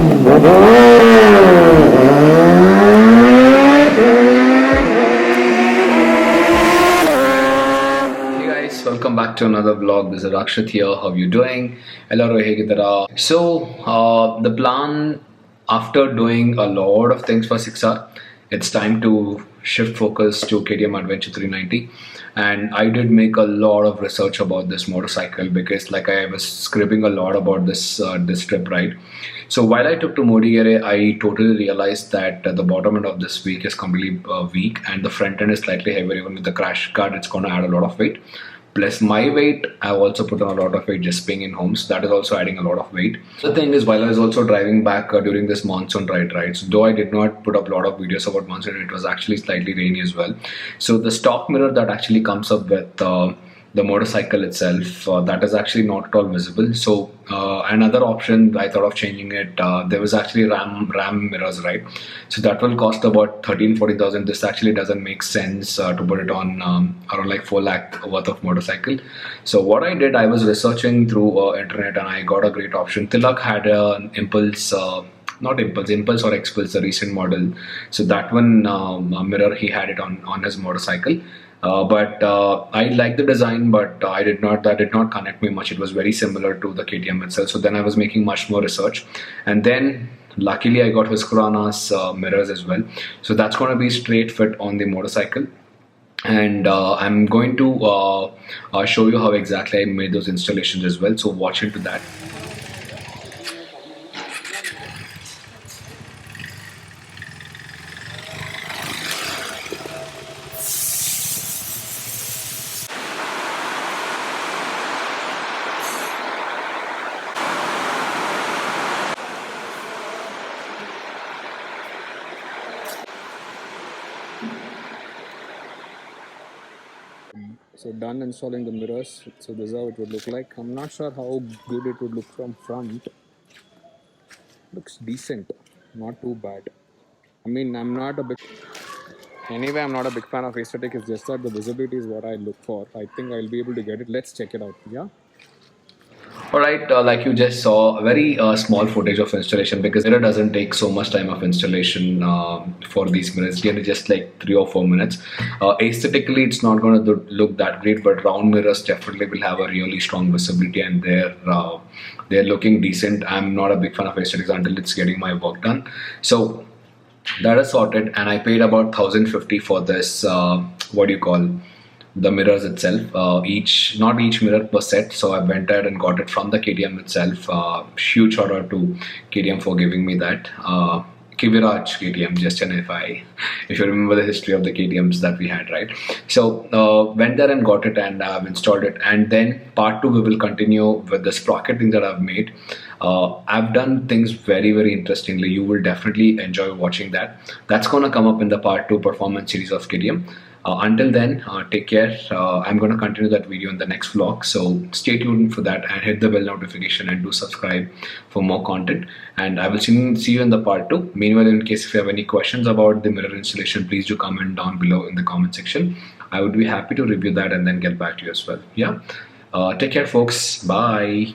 Welcome back to another vlog. This is Rakshit here. How you doing? Hello, Rohegidara. So, the plan after doing a lot of things for 6 hours, it's time to shift focus to KTM Adventure 390. And I did make a lot of research about this motorcycle because, like, I was scribbling a lot about this trip, right? So while I took to Modigere, I totally realized that the bottom end of this week is completely weak, and the front end is slightly heavier. Even with the crash guard, it's going to add a lot of weight. Plus my weight, I've also put on a lot of weight just being in home, so that is also adding a lot of weight. The thing is, while I was also driving back during this monsoon ride, right, so though I did not put up a lot of videos about monsoon, it was actually slightly rainy as well. So the stock mirror that actually comes up with the motorcycle itself, that is actually not at all visible. So another option I thought of changing it, there was actually ram mirrors, right? So that will cost about 13,000-14,000. This actually doesn't make sense to put it on around like 4 lakh worth of motorcycle. So what I did, I was researching through internet, and I got a great option. Tilak had an Impulse, not Impulse or Expulse, the recent model. So that one mirror, he had it on his motorcycle. But I like the design, but that did not connect me much. It was very similar to the KTM itself. So then I was making much more research, and then luckily I got Husqvarna's mirrors as well. So that's going to be straight fit on the motorcycle. And I'm going to show you how exactly I made those installations as well. So watch into that. So done installing the mirrors. So this is how it would look like. I'm not sure how good it would look from front. Looks decent, not too bad. I mean, I'm not a big fan of aesthetic. It's just that the visibility is what I look for. I think I'll be able to get it. Let's check it out. Yeah. Alright, like you just saw, a very small footage of installation, because it doesn't take so much time of installation for these mirrors. It's just like 3 or 4 minutes. Aesthetically, it's not going to look that great, but round mirrors definitely will have a really strong visibility, and they're looking decent. I'm not a big fan of aesthetics until it's getting my work done. So that is sorted, and I paid about 1,050 for this. What do you call? The mirrors itself, not each mirror per set. So I went ahead and got it from the KTM itself. Huge shout out to KTM for giving me that. Kiviraj KTM, just an if you remember the history of the KTMs that we had, right? So went there and got it, and I've installed it. And then part 2, we will continue with the sprocket thing that I've made. I've done things very, very interestingly. You will definitely enjoy watching that. That's gonna come up in the part 2 performance series of KTM. Until then, take care. I'm going to continue that video in the next vlog, so stay tuned for that, and hit the bell notification, and do subscribe for more content. And I will see you in the part 2. Meanwhile, in case if you have any questions about the mirror installation, please do comment down below in the comment section. I would be happy to review that and then get back to you as well. Yeah. Take care, folks. Bye.